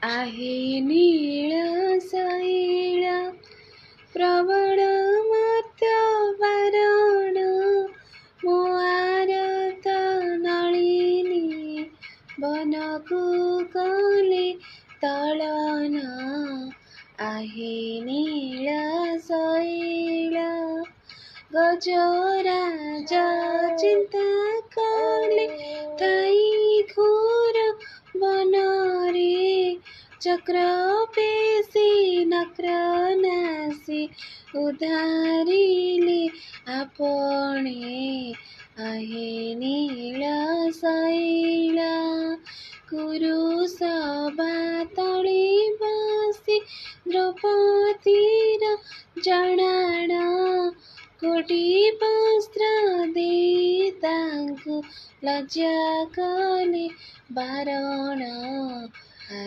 आहे नीळ शैळ प्रवण मत्यवरण मोआरत नलिनी बनकु कले तळन आहे नीळ शैळ गजराज चिंता कले थाई घोर बनरे चक्र पेशी नक्र नासी उधारिले आपणे आहे नीळ शैळ कुरुसभा तळे बसी द्रौपदीर जणाण कोटी वस्त्र दे तांकु लज्जा कले बारण